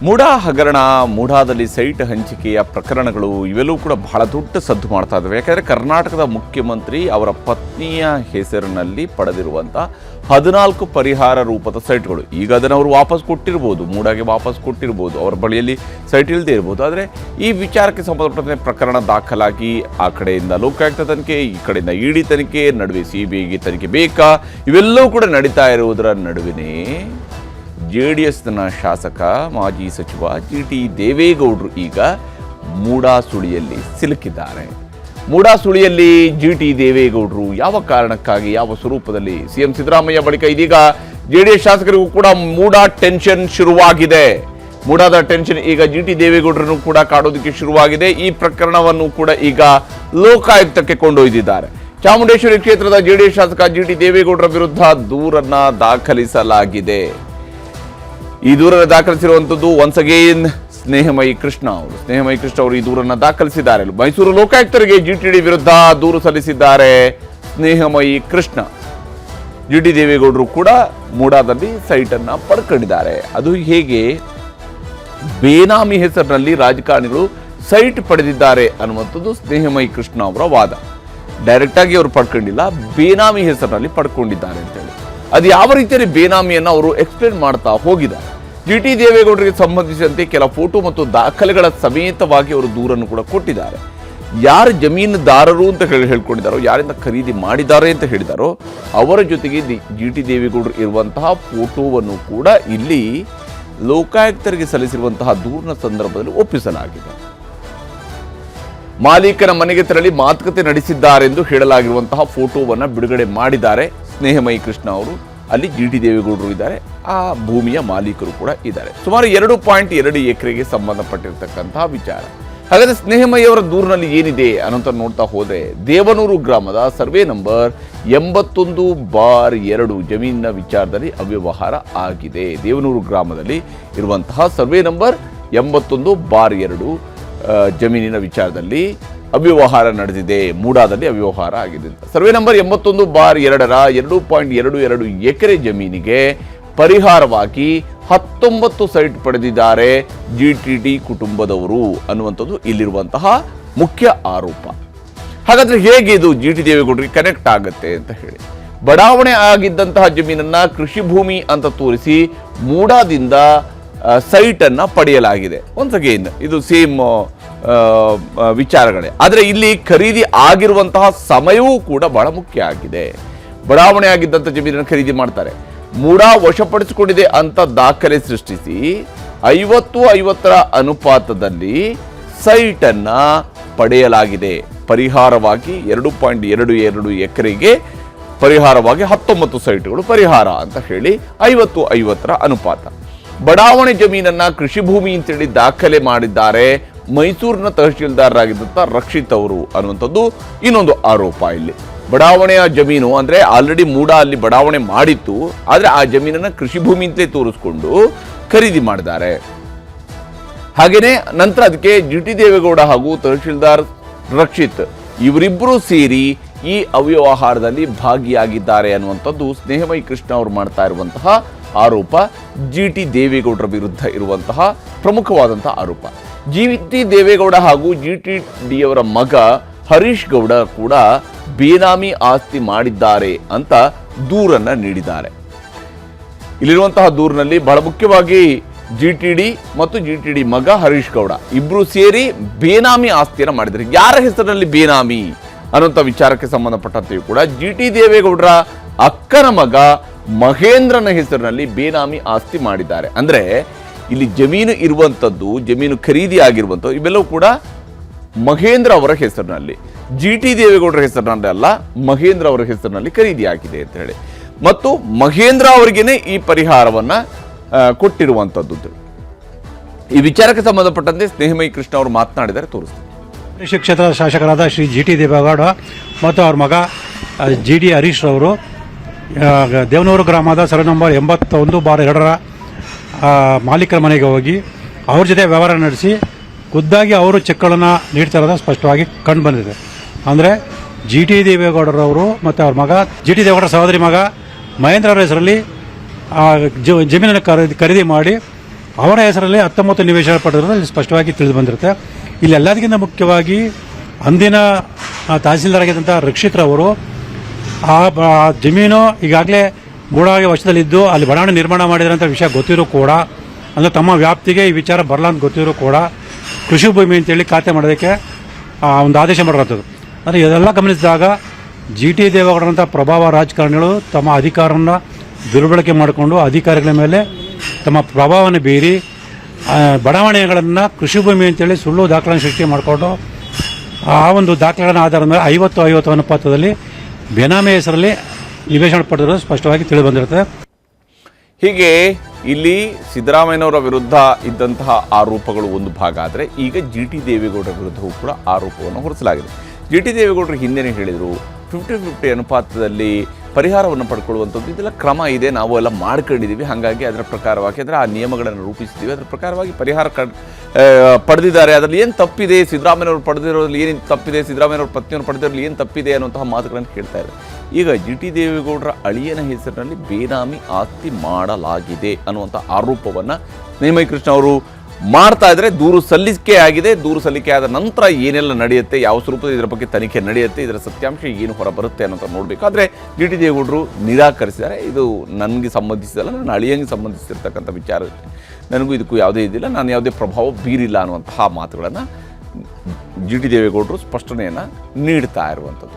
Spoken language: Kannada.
ಮೂಡ ಹಗರಣ, ಮೂಡಾದಲ್ಲಿ ಸೈಟ್ ಹಂಚಿಕೆಯ ಪ್ರಕರಣಗಳು ಇವೆಲ್ಲವೂ ಕೂಡ ಬಹಳ ದೊಡ್ಡ ಸದ್ದು ಮಾಡ್ತಾ ಇದ್ದಾವೆ. ಯಾಕಂದರೆ ಕರ್ನಾಟಕದ ಮುಖ್ಯಮಂತ್ರಿ ಅವರ ಪತ್ನಿಯ ಹೆಸರಿನಲ್ಲಿ ಪಡೆದಿರುವಂಥ 14 ಪರಿಹಾರ ರೂಪದ ಸೈಟ್ಗಳು, ಈಗ ಅದನ್ನು ಅವರು ವಾಪಸ್ ಕೊಟ್ಟಿರ್ಬೋದು, ಮೂಡಾಗೆ ವಾಪಸ್ ಕೊಟ್ಟಿರ್ಬೋದು, ಅವರ ಬಳಿಯಲ್ಲಿ ಸೈಟ್ ಇಲ್ಲದೆ ಇರ್ಬೋದು. ಆದರೆ ಈ ವಿಚಾರಕ್ಕೆ ಸಂಬಂಧಪಟ್ಟಂತೆ ಪ್ರಕರಣ ದಾಖಲಾಗಿ ಆ ಕಡೆಯಿಂದ ಲೋಕಾಯುಕ್ತ ತನಿಖೆ, ಈ ಕಡೆಯಿಂದ ಇಡಿ ತನಿಖೆ, ನಡುವೆ ಸಿಬಿಐಗೆ ತನಿಖೆ ಬೇಕಾ, ಇವೆಲ್ಲವೂ ಕೂಡ ನಡೀತಾ ಇರುವುದರ ನಡುವಿನೇ JDSನ ಶಾಸಕ ಮಾಜಿ ಸಚಿವ GT ದೇವೇಗೌಡರು ಈಗ ಮೂಡಾ ಸುಳಿಯಲ್ಲಿ ಸಿಲುಕಿದ್ದಾರೆ. ಮೂಡಾ ಸುಳಿಯಲ್ಲಿ GT ದೇವೇಗೌಡರು ಯಾವ ಕಾರಣಕ್ಕಾಗಿ, ಯಾವ ಸ್ವರೂಪದಲ್ಲಿ? CM ಸಿದ್ದರಾಮಯ್ಯ ಬಳಿಕ ಇದೀಗ JDS ಶಾಸಕರಿಗೂ ಕೂಡ ಮೂಡಾ ಟೆನ್ಷನ್ ಶುರುವಾಗಿದೆ. ಮೂಡಾದ ಟೆನ್ಷನ್ ಈಗ GT ದೇವೇಗೌಡರನ್ನು ಕೂಡ ಕಾಡೋದಕ್ಕೆ ಶುರುವಾಗಿದೆ. ಈ ಪ್ರಕರಣವನ್ನು ಕೂಡ ಈಗ ಲೋಕಾಯುಕ್ತಕ್ಕೆ ಕೊಂಡೊಯ್ದಿದ್ದಾರೆ. ಚಾಮುಂಡೇಶ್ವರಿ ಕ್ಷೇತ್ರದ JDS ಶಾಸಕ GT ದೇವೇಗೌಡರ ವಿರುದ್ಧ ದೂರನ್ನ ದಾಖಲಿಸಲಾಗಿದೆ. ಈ ದೂರನ್ನು ದಾಖಲಿಸಿರುವಂಥದ್ದು ಒನ್ಸ್ ಅಗೇನ್ ಸ್ನೇಹಮಯಿ ಕೃಷ್ಣ ಅವರು ಈ ದೂರನ್ನು ದಾಖಲಿಸಿದ್ದಾರೆ. ಮೈಸೂರು ಲೋಕಾಯುಕ್ತರಿಗೆ GTD ವಿರುದ್ಧ ದೂರು ಸಲ್ಲಿಸಿದ್ದಾರೆ ಸ್ನೇಹಮಯಿ ಕೃಷ್ಣ. GT ದೇವೇಗೌಡರು ಕೂಡ ಮೂಡಾದಲ್ಲಿ ಸೈಟ್ ಅನ್ನ ಪಡ್ಕೊಂಡಿದ್ದಾರೆ. ಅದು ಹೇಗೆ? ಬೇನಾಮಿ ಹೆಸರಿನಲ್ಲಿ ರಾಜಕಾರಣಿಗಳು ಸೈಟ್ ಪಡೆದಿದ್ದಾರೆ ಅನ್ನುವಂಥದ್ದು ಸ್ನೇಹಮಯಿ ಕೃಷ್ಣ ಅವರ ವಾದ. ಡೈರೆಕ್ಟ್ ಆಗಿ ಅವರು ಪಡ್ಕೊಂಡಿಲ್ಲ, ಬೇನಾಮಿ ಹೆಸರಿನಲ್ಲಿ ಪಡ್ಕೊಂಡಿದ್ದಾರೆ ಅಂತೇಳಿ. ಅದು ಯಾವ ರೀತಿಯಲ್ಲಿ ಬೇನಾಮಿಯನ್ನು ಅವರು ಎಕ್ಸ್ಪ್ಲೇನ್ ಮಾಡ್ತಾ ಹೋಗಿದ್ದಾರೆ. GT ದೇವೇಗೌಡರಿಗೆ ಸಂಬಂಧಿಸಿದಂತೆ ಕೆಲ ಫೋಟೋ ಮತ್ತು ದಾಖಲೆಗಳ ಸಮೇತವಾಗಿ ಅವರು ದೂರನ್ನು ಕೂಡ ಕೊಟ್ಟಿದ್ದಾರೆ. ಯಾರು ಜಮೀನುದಾರರು ಅಂತ ಹೇಳ್ಕೊಂಡಿದ್ದಾರೋ, ಯಾರಿಂದ ಖರೀದಿ ಮಾಡಿದ್ದಾರೆ ಅಂತ ಹೇಳಿದಾರೋ ಅವರ ಜೊತೆಗೆ GT ದೇವೇಗೌಡರು ಇರುವಂತಹ ಫೋಟೋವನ್ನು ಕೂಡ ಇಲ್ಲಿ ಲೋಕಾಯುಕ್ತರಿಗೆ ಸಲ್ಲಿಸಿರುವಂತಹ ದೂರಿನ ಸಂದರ್ಭದಲ್ಲಿ ಒಪ್ಪಿಸಲಾಗಿದೆ. ಮಾಲೀಕನ ಮನೆಗೆ ತೆರಳಿ ಮಾತುಕತೆ ನಡೆಸಿದ್ದಾರೆಂದು ಹೇಳಲಾಗಿರುವಂತಹ ಫೋಟೋವನ್ನು ಬಿಡುಗಡೆ ಮಾಡಿದ್ದಾರೆ ಸ್ನೇಹಮಯಿ ಕೃಷ್ಣ ಅವರು. ಅಲ್ಲಿ GT ದೇವೇಗೌಡರು ಇದ್ದಾರೆ, ಆ ಭೂಮಿಯ ಮಾಲೀಕರು ಕೂಡ ಇದ್ದಾರೆ. ಸುಮಾರು 2.2 ಎಕರೆಗೆ ಸಂಬಂಧಪಟ್ಟಿರ್ತಕ್ಕಂತಹ ವಿಚಾರ. ಹಾಗಾದರೆ ಸ್ನೇಹಮಯಿ ಅವರ ದೂರಿನಲ್ಲಿ ಏನಿದೆ ಅನ್ನೋಂತ ನೋಡ್ತಾ ಹೋದರೆ, ದೇವನೂರು ಗ್ರಾಮದ ಸರ್ವೆ ನಂಬರ್ 81/2 ಜಮೀನಿನ ವಿಚಾರದಲ್ಲಿ ಅವ್ಯವಹಾರ ಆಗಿದೆ. ದೇವನೂರು ಗ್ರಾಮದಲ್ಲಿ ಇರುವಂತಹ ಸರ್ವೆ ನಂಬರ್ 81/2 ಜಮೀನಿನ ವಿಚಾರದಲ್ಲಿ ಅವ್ಯವಹಾರ ನಡೆದಿದೆ. ಮೂಡಾದಲ್ಲಿ ಅವ್ಯವಹಾರ ಆಗಿದೆ. ಸರ್ವೆ ನಂಬರ್ 81/2ರ 2.22 ಎಕರೆ ಜಮೀನಿಗೆ ಪರಿಹಾರವಾಗಿ 19 ಸೈಟ್ ಪಡೆದಿದ್ದಾರೆ GTD ಕುಟುಂಬದವರು ಅನ್ನುವಂಥದ್ದು ಇಲ್ಲಿರುವಂತಹ ಮುಖ್ಯ ಆರೋಪ. ಹಾಗಾದ್ರೆ ಹೇಗೆ ಇದು GT ದೇವೇಗೌಡರಿಗೆ ಕನೆಕ್ಟ್ ಆಗುತ್ತೆ ಅಂತ ಹೇಳಿ, ಬಡಾವಣೆ ಆಗಿದ್ದಂತಹ ಜಮೀನನ್ನ ಕೃಷಿ ಭೂಮಿ ಅಂತ ತೋರಿಸಿ ಮೂಡಾದಿಂದ ಸೈಟ್ ಅನ್ನ ಪಡೆಯಲಾಗಿದೆ. ಒನ್ಸ್ ಅಗೇನ್ ಇದು ಸೇಮ್ ವಿಚಾರಗಳೇ. ಆದರೆ ಇಲ್ಲಿ ಖರೀದಿ ಆಗಿರುವಂತಹ ಸಮಯವೂ ಕೂಡ ಬಹಳ ಮುಖ್ಯ ಆಗಿದೆ. ಬಡಾವಣೆ ಆಗಿದ್ದಂಥ ಜಮೀನನ್ನು ಖರೀದಿ ಮಾಡ್ತಾರೆ, ಮೂಡಾ ವಶಪಡಿಸಿಕೊಂಡಿದೆ ಅಂತ ದಾಖಲೆ ಸೃಷ್ಟಿಸಿ 50-50ರ ಅನುಪಾತದಲ್ಲಿ ಸೈಟ್ ಅನ್ನ ಪಡೆಯಲಾಗಿದೆ. ಪರಿಹಾರವಾಗಿ 2.22 ಎಕರೆಗೆ ಪರಿಹಾರವಾಗಿ 19 ಸೈಟ್ಗಳು ಪರಿಹಾರ ಅಂತ ಹೇಳಿ 50-50ರ ಅನುಪಾತ. ಬಡಾವಣೆ ಜಮೀನನ್ನ ಕೃಷಿ ಭೂಮಿ ಅಂತೇಳಿ ದಾಖಲೆ ಮಾಡಿದ್ದಾರೆ ಮೈಸೂರಿನ ತಹಶೀಲ್ದಾರರಾಗಿದ್ದಂಥ ರಕ್ಷಿತ್ ಅವರು ಅನ್ನುವಂಥದ್ದು ಇನ್ನೊಂದು ಆರೋಪ. ಇಲ್ಲಿ ಬಡಾವಣೆಯ ಜಮೀನು ಅಂದ್ರೆ ಆಲ್ರೆಡಿ ಮೂಡಾ ಅಲ್ಲಿ ಬಡಾವಣೆ ಮಾಡಿತ್ತು, ಆದ್ರೆ ಆ ಜಮೀನನ್ನ ಕೃಷಿ ಭೂಮಿ ಅಂತಲೇ ತೋರಿಸ್ಕೊಂಡು ಖರೀದಿ ಮಾಡಿದ್ದಾರೆ. ಹಾಗೇನೆ ನಂತರ ಅದಕ್ಕೆ GT ದೇವೇಗೌಡ ಹಾಗೂ ತಹಶೀಲ್ದಾರ್ ರಕ್ಷಿತ್ ಇವರಿಬ್ಬರು ಸೇರಿ ಈ ಅವ್ಯವಹಾರದಲ್ಲಿ ಭಾಗಿಯಾಗಿದ್ದಾರೆ ಅನ್ನುವಂಥದ್ದು ಸ್ನೇಹಮಯಿ ಕೃಷ್ಣ ಅವರು ಮಾಡ್ತಾ ಇರುವಂತಹ ಆರೋಪ. GT ದೇವೇಗೌಡರ ವಿರುದ್ಧ ಇರುವಂತಹ ಪ್ರಮುಖವಾದಂತಹ ಆರೋಪ. GT ದೇವೇಗೌಡ ಹಾಗೂ GTD ಅವರ ಮಗ ಹರೀಶ್ ಗೌಡ ಕೂಡ ಬೇನಾಮಿ ಆಸ್ತಿ ಮಾಡಿದ್ದಾರೆ ಅಂತ ದೂರನ್ನ ನೀಡಿದ್ದಾರೆ. ಇಲ್ಲಿರುವಂತಹ ದೂರಿನಲ್ಲಿ ಬಹಳ ಮುಖ್ಯವಾಗಿ GTD ಮತ್ತು GTD ಮಗ ಹರೀಶ್ ಗೌಡ ಇಬ್ರು ಸೇರಿ ಬೇನಾಮಿ ಆಸ್ತಿಯನ್ನು ಮಾಡಿದ್ದಾರೆ. ಯಾರ ಹೆಸರಿನಲ್ಲಿ ಬೇನಾಮಿ ಅನ್ನುವಂಥ ವಿಚಾರಕ್ಕೆ ಸಂಬಂಧಪಟ್ಟಂತೆಯೂ ಕೂಡ GT ದೇವೇಗೌಡರ ಅಕ್ಕನ ಮಗ ಮಹೇಂದ್ರನ ಹೆಸರಿನಲ್ಲಿ ಬೇನಾಮಿ ಆಸ್ತಿ ಮಾಡಿದ್ದಾರೆ. ಅಂದ್ರೆ ಇಲ್ಲಿ ಜಮೀನು ಇರುವಂಥದ್ದು, ಜಮೀನು ಖರೀದಿ ಆಗಿರುವಂಥದ್ದು ಇವೆಲ್ಲವೂ ಕೂಡ ಮಹೇಂದ್ರ ಅವರ ಹೆಸರಿನಲ್ಲಿ, GT ದೇವೇಗೌಡರ ಹೆಸರಿನಲ್ಲಿ ಅಲ್ಲ, ಮಹೇಂದ್ರ ಅವರ ಹೆಸರಿನಲ್ಲಿ ಖರೀದಿ ಆಗಿದೆ ಅಂತ ಹೇಳಿ. ಮತ್ತು ಮಹೇಂದ್ರ ಅವರಿಗೇನೆ ಈ ಪರಿಹಾರವನ್ನ ಕೊಟ್ಟಿರುವಂಥದ್ದು. ಈ ವಿಚಾರಕ್ಕೆ ಸಂಬಂಧಪಟ್ಟಂತೆ ಸ್ನೇಹಮಯಿ ಕೃಷ್ಣ ಅವರು ಮಾತನಾಡಿದರೆ ತೋರಿಸ್ತಾರೆ. ಕೃಷಿ ಕ್ಷೇತ್ರದ ಶಾಸಕರಾದ ಶ್ರೀ GT ದೇವೇಗೌಡ ಮತ್ತು ಅವ್ರ ಮಗ GD ಹರೀಶ್ ಅವರು ದೇವನೂರು ಗ್ರಾಮದ ಸರ್ವೆ ನಂಬರ್ 81/2ರ ಮಾಲೀಕರ ಮನೆಗೆ ಹೋಗಿ ಅವ್ರ ಜೊತೆ ವ್ಯವಹಾರ ನಡೆಸಿ ಖುದ್ದಾಗಿ ಅವರು ಚೆಕ್ಗಳನ್ನು ನೀಡ್ತಾ ಇರೋದು ಸ್ಪಷ್ಟವಾಗಿ ಕಂಡು ಬಂದಿದೆ. ಅಂದರೆ GT ದೇವೇಗೌಡರವರು ಮತ್ತು ಅವ್ರ ಮಗ GT ದೇವೇಗೌಡರ ಸಹೋದರಿ ಮಗ ಮಹೇಂದ್ರ ಅವರ ಹೆಸರಲ್ಲಿ ಜಮೀನನ್ನು ಖರೀದಿ ಮಾಡಿ ಅವರ ಹೆಸರಲ್ಲಿ 19 ನಿವೇಶನ ಪಡೆದಿರೋದು ಇಲ್ಲಿ ಸ್ಪಷ್ಟವಾಗಿ ತಿಳಿದು ಬಂದಿರುತ್ತೆ. ಇಲ್ಲಿ ಎಲ್ಲದಕ್ಕಿಂತ ಮುಖ್ಯವಾಗಿ ಅಂದಿನ ತಹಸೀಲ್ದಾರ್ ಆಗಿದ್ದಂಥ ರಕ್ಷಿತ್ರವರು ಆ ಜಮೀನು ಈಗಾಗಲೇ ಗೂಢಾಗಿ ವಶದಲ್ಲಿದ್ದು ಅಲ್ಲಿ ಬಡಾವಣೆ ನಿರ್ಮಾಣ ಮಾಡಿದ್ರಂಥ ವಿಷಯ ಗೊತ್ತಿರೋ ಕೂಡ, ಅಂದರೆ ತಮ್ಮ ವ್ಯಾಪ್ತಿಗೆ ಈ ವಿಚಾರ ಬರಲ್ಲ ಅಂತ ಗೊತ್ತಿರೋ ಕೂಡ ಕೃಷಿ ಭೂಮಿ ಅಂತೇಳಿ ಖಾತೆ ಮಾಡೋದಕ್ಕೆ ಒಂದು ಆದೇಶ ಮಾಡಿರೋಂಥದ್ದು. ಅಂದರೆ ಇದೆಲ್ಲ ಗಮನಿಸಿದಾಗ GT ದೇವೇಗೌಡರಂಥ ಪ್ರಭಾವ ರಾಜಕಾರಣಿಗಳು ತಮ್ಮ ಅಧಿಕಾರವನ್ನು ದುರ್ಬಳಕೆ ಮಾಡಿಕೊಂಡು ಅಧಿಕಾರಿಗಳ ಮೇಲೆ ತಮ್ಮ ಪ್ರಭಾವವನ್ನು ಬೀರಿ ಬಡಾವಣೆಗಳನ್ನು ಕೃಷಿ ಭೂಮಿ ಅಂತೇಳಿ ಸುಳ್ಳು ದಾಖಲೆಗಳನ್ನು ಸೃಷ್ಟಿ ಮಾಡಿಕೊಂಡು ಆ ಒಂದು ದಾಖಲೆಗಳ ಆಧಾರದ ಮೇಲೆ 50-50 ಅನುಪಾತದಲ್ಲಿ ಬೇನಾಮಿ ಹೆಸರಲ್ಲಿ ನಿವೇಶನ ಪಡೆದಿರೋದು ಸ್ಪಷ್ಟವಾಗಿ ತಿಳಿದು ಬಂದಿರುತ್ತೆ. ಹೀಗೆ ಇಲ್ಲಿ ಸಿದ್ದರಾಮಯ್ಯನವರ ವಿರುದ್ಧ ಇದ್ದಂತಹ ಆರೋಪಗಳು ಒಂದು ಭಾಗ ಆದರೆ, ಈಗ GT ದೇವೇಗೌಡರ ವಿರುದ್ಧವೂ ಕೂಡ ಆರೋಪವನ್ನು ಹೊರಿಸಲಾಗಿದೆ. GT ದೇವೇಗೌಡರು ಹಿಂದೆನೇ ಹೇಳಿದರು 50-50 ಅನುಪಾತದಲ್ಲಿ ಪರಿಹಾರವನ್ನು ಪಡ್ಕೊಳ್ಳುವಂಥದ್ದು ಇದೆಲ್ಲ ಕ್ರಮ ಇದೆ, ನಾವು ಎಲ್ಲ ಮಾಡ್ಕೊಂಡಿದ್ದೀವಿ, ಹಾಗಾಗಿ ಅದರ ಪ್ರಕಾರವಾಗಿ ಅಂದರೆ ಆ ನಿಯಮಗಳನ್ನು ರೂಪಿಸ್ತೀವಿ, ಅದರ ಪ್ರಕಾರವಾಗಿ ಪರಿಹಾರ ಪಡೆದಿದ್ದಾರೆ, ಅದರಲ್ಲಿ ಏನು ತಪ್ಪಿದೆ, ಸಿದ್ದರಾಮಯ್ಯನವರು ಪಡೆದಿರೋದ್ರಲ್ಲಿ ಏನು ತಪ್ಪಿದೆ, ಸಿದ್ದರಾಮಯ್ಯನವ್ರ ಪತ್ನಿಯವರು ಪಡೆದಿರೋದ್ರಲ್ಲಿ ಏನು ತಪ್ಪಿದೆ ಅನ್ನುವಂತಹ ಮಾತುಗಳನ್ನು ಕೇಳ್ತಾ ಇದ್ದಾರೆ. ಈಗ GT ದೇವೇಗೌಡರ ಅಳಿಯನ ಹೆಸರಿನಲ್ಲಿ ಬೇನಾಮಿ ಆಸ್ತಿ ಮಾಡಲಾಗಿದೆ ಅನ್ನುವಂಥ ಆರೋಪವನ್ನು ನೇಮೈ ಕೃಷ್ಣ ಅವರು ಮಾಡ್ತಾ ಇದ್ರೆ, ದೂರು ಸಲ್ಲಿಕೆ ಆಗಿದೆ. ದೂರು ಸಲ್ಲಿಕೆ ಆದ ನಂತರ ಏನೆಲ್ಲ ನಡೆಯುತ್ತೆ, ಯಾವ ಸ್ವರೂಪದಲ್ಲಿ ಇದರ ಬಗ್ಗೆ ತನಿಖೆ ನಡೆಯುತ್ತೆ, ಇದರ ಸತ್ಯಾಂಶ ಏನು ಹೊರ ಬರುತ್ತೆ ಅನ್ನೋಂಥ ನೋಡಬೇಕಾದ್ರೆ GT ದೇವೇಗೌಡರು ನಿರಾಕರಿಸಿದ್ದಾರೆ. ಇದು ನನಗೆ ಸಂಬಂಧಿಸಿದಲ್ಲ, ನನ್ನ ಅಳಿಯಂಗೆ ಸಂಬಂಧಿಸಿರ್ತಕ್ಕಂಥ ವಿಚಾರ, ನನಗೂ ಇದಕ್ಕೂ ಯಾವುದೇ ಇದಿಲ್ಲ, ನಾನು ಯಾವುದೇ ಪ್ರಭಾವ ಬೀರಿಲ್ಲ ಅನ್ನುವಂತಹ ಮಾತುಗಳನ್ನು GT ದೇವೇಗೌಡರು ಸ್ಪಷ್ಟನೆಯನ್ನು ನೀಡ್ತಾ ಇರುವಂಥದ್ದು.